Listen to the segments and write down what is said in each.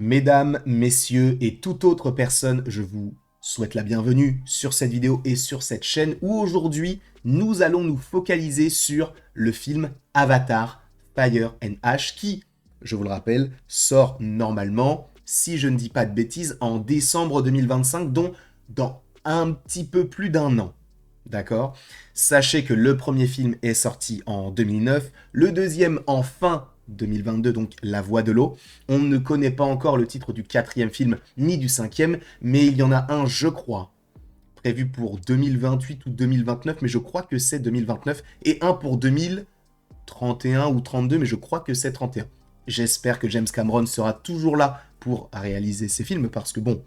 Mesdames, messieurs et toute autre personne, je vous souhaite la bienvenue sur cette vidéo et sur cette chaîne où aujourd'hui nous allons nous focaliser sur le film Avatar Fire and Ash qui, je vous le rappelle, sort normalement, si je ne dis pas de bêtises, en décembre 2025, donc dans un petit peu plus d'un an. D'accord? Sachez que le premier film est sorti en 2009, le deuxième en fin 2022, donc La Voix de l'eau. On ne connaît pas encore le titre du quatrième film ni du cinquième, mais il y en a un, je crois, prévu pour 2028 ou 2029, mais je crois que c'est 2029, et un pour 2031 ou 32, mais je crois que c'est 31. J'espère que James Cameron sera toujours là pour réaliser ces films, parce que bon,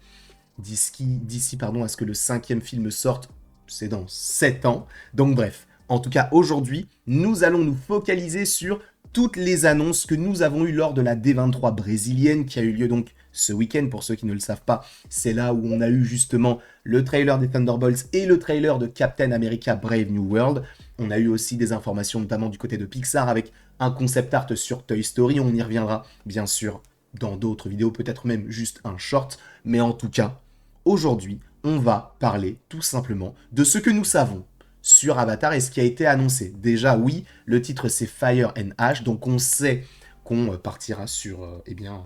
d'ici à ce que le cinquième film sorte, c'est dans 7 ans. Donc bref, en tout cas aujourd'hui, nous allons nous focaliser sur toutes les annonces que nous avons eues lors de la D23 brésilienne qui a eu lieu donc ce week-end. Pour ceux qui ne le savent pas, c'est là où on a eu justement le trailer des Thunderbolts et le trailer de Captain America Brave New World. On a eu aussi des informations notamment du côté de Pixar avec un concept art sur Toy Story. On y reviendra bien sûr dans d'autres vidéos, peut-être même juste un short. Mais en tout cas, aujourd'hui, on va parler tout simplement de ce que nous savons sur Avatar et ce qui a été annoncé. Déjà, oui, le titre c'est Fire and Ash, donc on sait qu'on partira sur,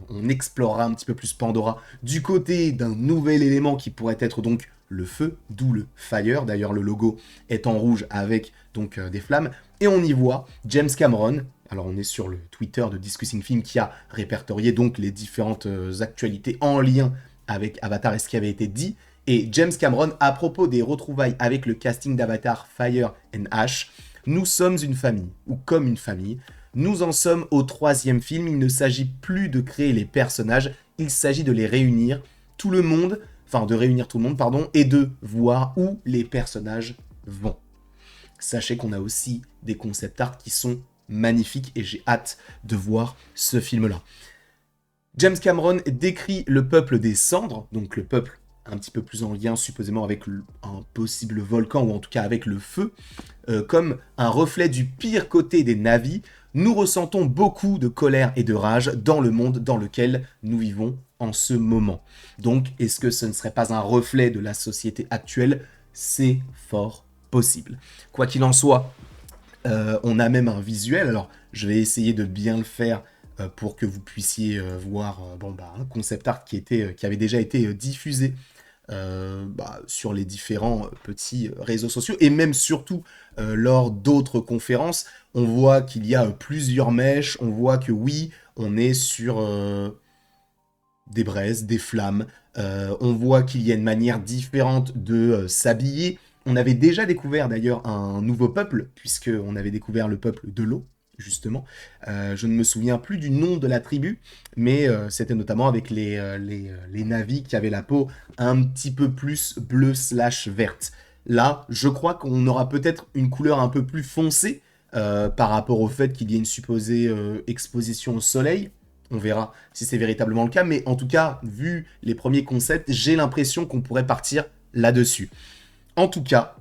on explorera un petit peu plus Pandora du côté d'un nouvel élément qui pourrait être donc le feu, d'où le Fire. D'ailleurs, le logo est en rouge avec donc des flammes. Et on y voit James Cameron. Alors, on est sur le Twitter de Discussing Film qui a répertorié donc les différentes actualités en lien avec Avatar et ce qui avait été dit. Et James Cameron, à propos des retrouvailles avec le casting d'Avatar Fire and Ash, nous sommes une famille, ou comme une famille. Nous en sommes au troisième film. Il ne s'agit plus de créer les personnages, il s'agit de les réunir, tout le monde, enfin de réunir tout le monde, pardon, et de voir où les personnages vont. Sachez qu'on a aussi des concept art qui sont magnifiques et j'ai hâte de voir ce film-là. James Cameron décrit le peuple des cendres, donc le peuple un petit peu plus en lien supposément avec un possible volcan ou en tout cas avec le feu, comme un reflet du pire côté des Na'vi. Nous ressentons beaucoup de colère et de rage dans le monde dans lequel nous vivons en ce moment. Donc, est-ce que ce ne serait pas un reflet de la société actuelle? C'est fort possible. Quoi qu'il en soit, on a même un visuel. Alors, je vais essayer de bien le faire pour que vous puissiez voir un concept art qui avait déjà été diffusé sur les différents petits réseaux sociaux et même surtout lors d'autres conférences. On voit qu'il y a plusieurs mèches, on voit que oui, on est sur des braises, des flammes, on voit qu'il y a une manière différente de s'habiller. On avait déjà découvert d'ailleurs un nouveau peuple, puisqu'on avait découvert le peuple de l'eau, justement. Je ne me souviens plus du nom de la tribu, mais c'était notamment avec les Na'vi qui avaient la peau un petit peu plus bleue/verte. Là, je crois qu'on aura peut-être une couleur un peu plus foncée par rapport au fait qu'il y ait une supposée exposition au soleil. On verra si c'est véritablement le cas, mais en tout cas, vu les premiers concepts, j'ai l'impression qu'on pourrait partir là-dessus. En tout cas,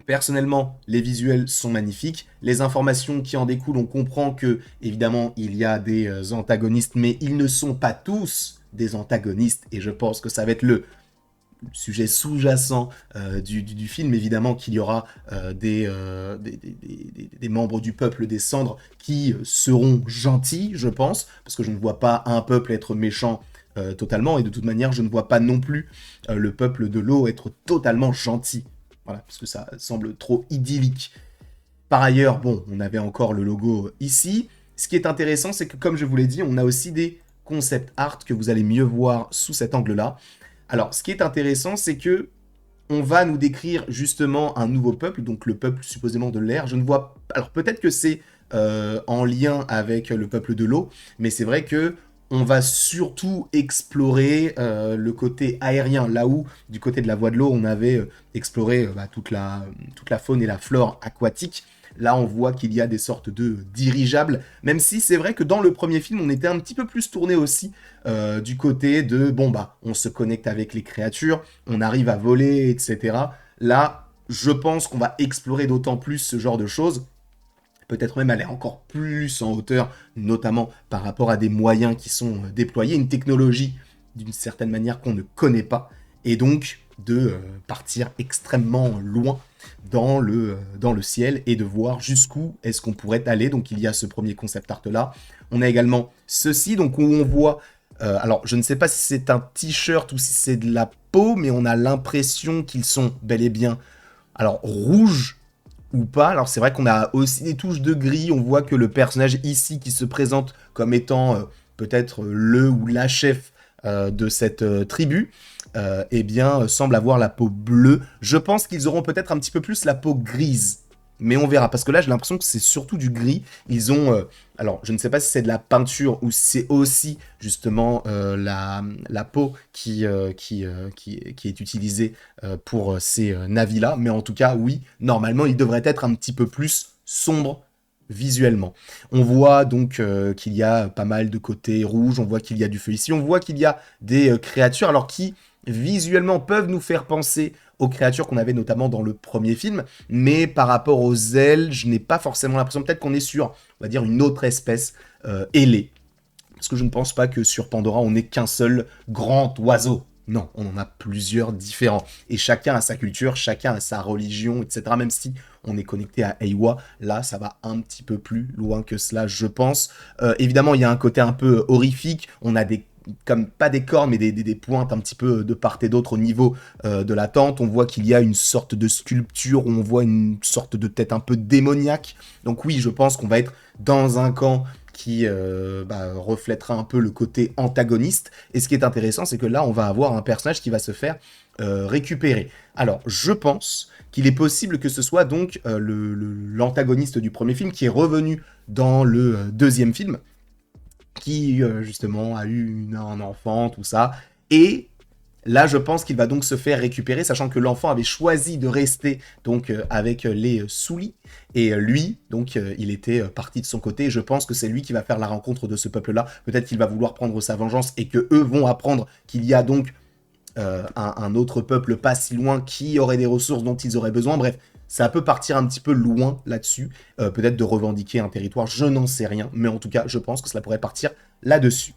personnellement, les visuels sont magnifiques. Les informations qui en découlent, on comprend que, évidemment, il y a des antagonistes, mais ils ne sont pas tous des antagonistes. Et je pense que ça va être le sujet sous-jacent du film. Évidemment qu'il y aura des membres du peuple des cendres qui seront gentils, je pense, parce que je ne vois pas un peuple être méchant totalement. Et de toute manière, je ne vois pas non plus le peuple de l'eau être totalement gentil. Voilà, parce que ça semble trop idyllique. Par ailleurs, bon, on avait encore le logo ici. Ce qui est intéressant, c'est que comme je vous l'ai dit, on a aussi des concept art que vous allez mieux voir sous cet angle-là. Alors, ce qui est intéressant, c'est que on va nous décrire justement un nouveau peuple, donc le peuple supposément de l'air. Je ne vois... Alors, peut-être que c'est en lien avec le peuple de l'eau, mais c'est vrai que on va surtout explorer le côté aérien, là où, du côté de la voie de l'eau, on avait exploré toute la faune et la flore aquatique. Là, on voit qu'il y a des sortes de dirigeables, même si c'est vrai que dans le premier film, on était un petit peu plus tourné aussi du côté de, on se connecte avec les créatures, on arrive à voler, etc. Là, je pense qu'on va explorer d'autant plus ce genre de choses. peut-être même aller encore plus en hauteur, notamment par rapport à des moyens qui sont déployés, une technologie d'une certaine manière qu'on ne connaît pas, et donc de partir extrêmement loin dans le ciel et de voir jusqu'où est-ce qu'on pourrait aller. Donc il y a ce premier concept art là. On a également ceci, donc où on voit, alors je ne sais pas si c'est un t-shirt ou si c'est de la peau, mais on a l'impression qu'ils sont bel et bien, alors rouges ou pas. Alors c'est vrai qu'on a aussi des touches de gris, on voit que le personnage ici qui se présente comme étant peut-être le ou la chef de cette tribu, eh bien, semble avoir la peau bleue. Je pense qu'ils auront peut-être un petit peu plus la peau grise. Mais on verra, parce que là, j'ai l'impression que c'est surtout du gris. Ils ont... alors, je ne sais pas si c'est de la peinture ou si c'est aussi, justement, la peau qui est utilisée pour ces navis-là. Mais en tout cas, oui, normalement, ils devraient être un petit peu plus sombres visuellement. On voit donc qu'il y a pas mal de côtés rouges, on voit qu'il y a du feu ici, on voit qu'il y a des créatures, alors qui visuellement peuvent nous faire penser aux créatures qu'on avait notamment dans le premier film, mais par rapport aux ailes, je n'ai pas forcément l'impression, peut-être qu'on est sur, on va dire, une autre espèce ailée, parce que je ne pense pas que sur Pandora, on n'ait qu'un seul grand oiseau. Non, on en a plusieurs différents. Et chacun a sa culture, chacun a sa religion, etc. Même si on est connecté à Eywa, là, ça va un petit peu plus loin que cela, je pense. Évidemment, il y a un côté un peu horrifique. On a des, comme pas des cornes, mais des pointes un petit peu de part et d'autre au niveau de la tente. On voit qu'il y a une sorte de sculpture, où on voit une sorte de tête un peu démoniaque. Donc oui, je pense qu'on va être dans un camp qui reflètera un peu le côté antagoniste. Et ce qui est intéressant, c'est que là, on va avoir un personnage qui va se faire récupérer. Alors, je pense qu'il est possible que ce soit donc l'antagoniste du premier film qui est revenu dans le deuxième film, qui justement a eu un enfant, tout ça. Et là, je pense qu'il va donc se faire récupérer, sachant que l'enfant avait choisi de rester donc avec les Soulis, et lui, donc il était parti de son côté, et je pense que c'est lui qui va faire la rencontre de ce peuple-là. Peut-être qu'il va vouloir prendre sa vengeance, et que eux vont apprendre qu'il y a donc un autre peuple pas si loin qui aurait des ressources dont ils auraient besoin. Bref, ça peut partir un petit peu loin là-dessus, peut-être de revendiquer un territoire, je n'en sais rien, mais en tout cas, je pense que cela pourrait partir là-dessus.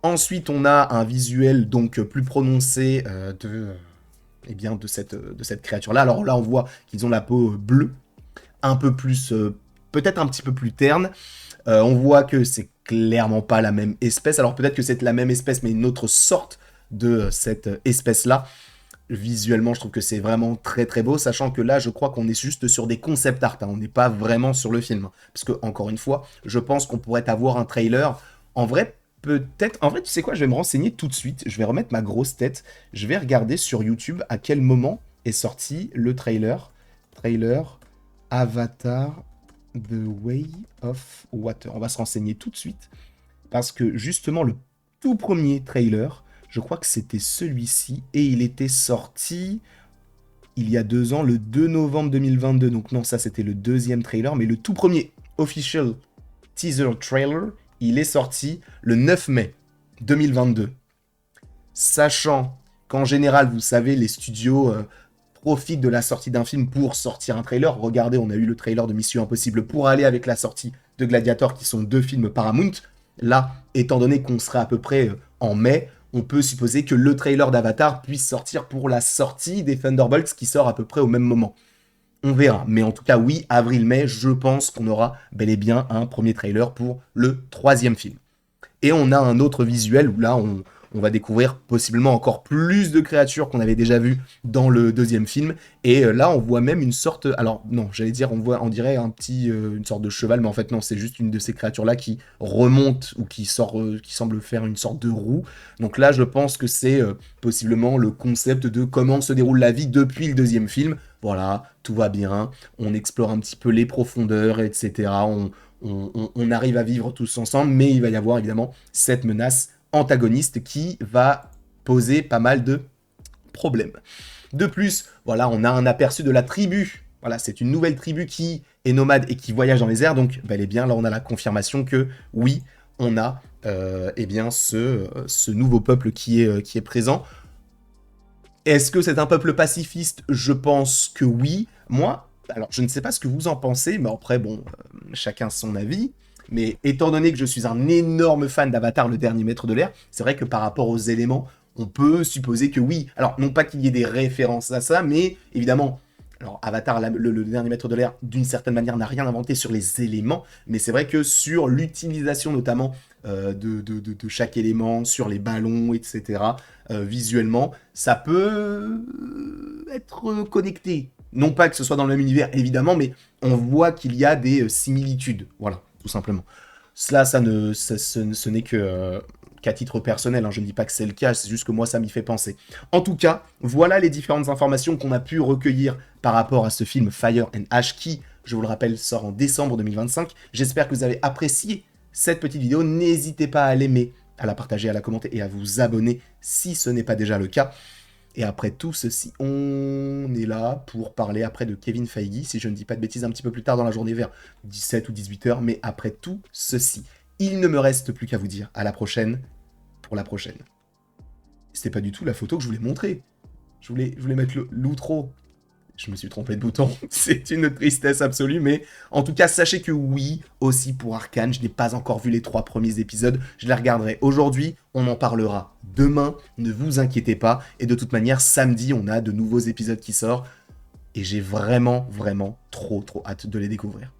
Ensuite, on a un visuel donc plus prononcé de cette créature-là. Alors là, on voit qu'ils ont la peau bleue, un peu plus, peut-être un petit peu plus terne. On voit que c'est clairement pas la même espèce. Alors peut-être que c'est la même espèce, mais une autre sorte de cette espèce-là. Visuellement, je trouve que c'est vraiment très très beau, sachant que là, je crois qu'on est juste sur des concept art. Hein. On n'est pas vraiment sur le film. Parce que, encore une fois, je pense qu'on pourrait avoir un trailer. En vrai, peut-être... En vrai, tu sais quoi, je vais me renseigner tout de suite. Je vais remettre ma grosse tête. Je vais regarder sur YouTube à quel moment est sorti le trailer. Trailer Avatar The Way of Water. On va se renseigner tout de suite. Parce que, justement, le tout premier trailer, je crois que c'était celui-ci. Et il était sorti il y a 2 ans, le 2 novembre 2022. Donc non, ça, c'était le deuxième trailer. Mais le tout premier official teaser trailer, il est sorti le 9 mai 2022. Sachant qu'en général, vous savez, les studios profitent de la sortie d'un film pour sortir un trailer. Regardez, on a eu le trailer de Mission Impossible pour aller avec la sortie de Gladiator, qui sont 2 films Paramount. Là, étant donné qu'on sera à peu près en mai, on peut supposer que le trailer d'Avatar puisse sortir pour la sortie des Thunderbolts, qui sort à peu près au même moment. On verra, mais en tout cas, oui, avril-mai, je pense qu'on aura bel et bien un premier trailer pour le 3e film. Et on a un autre visuel où là, on va découvrir possiblement encore plus de créatures qu'on avait déjà vues dans le 2e film. Et là, on voit même une sorte... Alors, non, j'allais dire, on dirait une sorte de cheval, mais en fait, non, c'est juste une de ces créatures-là qui remonte ou qui semble faire une sorte de roue. Donc là, je pense que c'est possiblement le concept de comment se déroule la vie depuis le 2e film. Voilà, tout va bien, on explore un petit peu les profondeurs, etc. On arrive à vivre tous ensemble, mais il va y avoir évidemment cette menace antagoniste qui va poser pas mal de problèmes. De plus, voilà, on a un aperçu de la tribu. Voilà, c'est une nouvelle tribu qui est nomade et qui voyage dans les airs, donc bel et bien, là on a la confirmation que oui, on a ce nouveau peuple qui est présent. Est-ce que c'est un peuple pacifiste? Je pense que oui. Moi, Alors, je ne sais pas ce que vous en pensez, mais après, bon, chacun son avis. Mais étant donné que je suis un énorme fan d'Avatar, le dernier maître de l'air, c'est vrai que par rapport aux éléments, on peut supposer que oui. Alors, non pas qu'il y ait des références à ça, mais évidemment, alors Avatar, le dernier maître de l'air, d'une certaine manière, n'a rien inventé sur les éléments, mais c'est vrai que sur l'utilisation notamment de chaque élément, sur les ballons, etc., visuellement, ça peut être connecté. Non pas que ce soit dans le même univers, évidemment, mais on voit qu'il y a des similitudes. Voilà, tout simplement. Cela, ce n'est que qu'à titre personnel, hein. Je ne dis pas que c'est le cas, c'est juste que moi, ça m'y fait penser. En tout cas, voilà les différentes informations qu'on a pu recueillir par rapport à ce film Fire and Ash qui, je vous le rappelle, sort en décembre 2025. J'espère que vous avez apprécié cette petite vidéo. N'hésitez pas à l'aimer, à la partager, à la commenter et à vous abonner si ce n'est pas déjà le cas. Et après tout ceci, on est là pour parler après de Kevin Feige, si je ne dis pas de bêtises, un petit peu plus tard dans la journée vers 17 ou 18 heures. Mais après tout ceci, il ne me reste plus qu'à vous dire à la prochaine pour la prochaine. C'était pas du tout la photo que je voulais montrer. Je voulais mettre l'outro. Je me suis trompé de bouton. C'est une tristesse absolue, mais en tout cas, sachez que oui, aussi pour Arcane, je n'ai pas encore vu les 3 premiers épisodes. Je les regarderai aujourd'hui, on en parlera demain, ne vous inquiétez pas. Et de toute manière, samedi, on a de nouveaux épisodes qui sortent. Et j'ai vraiment, vraiment trop hâte de les découvrir.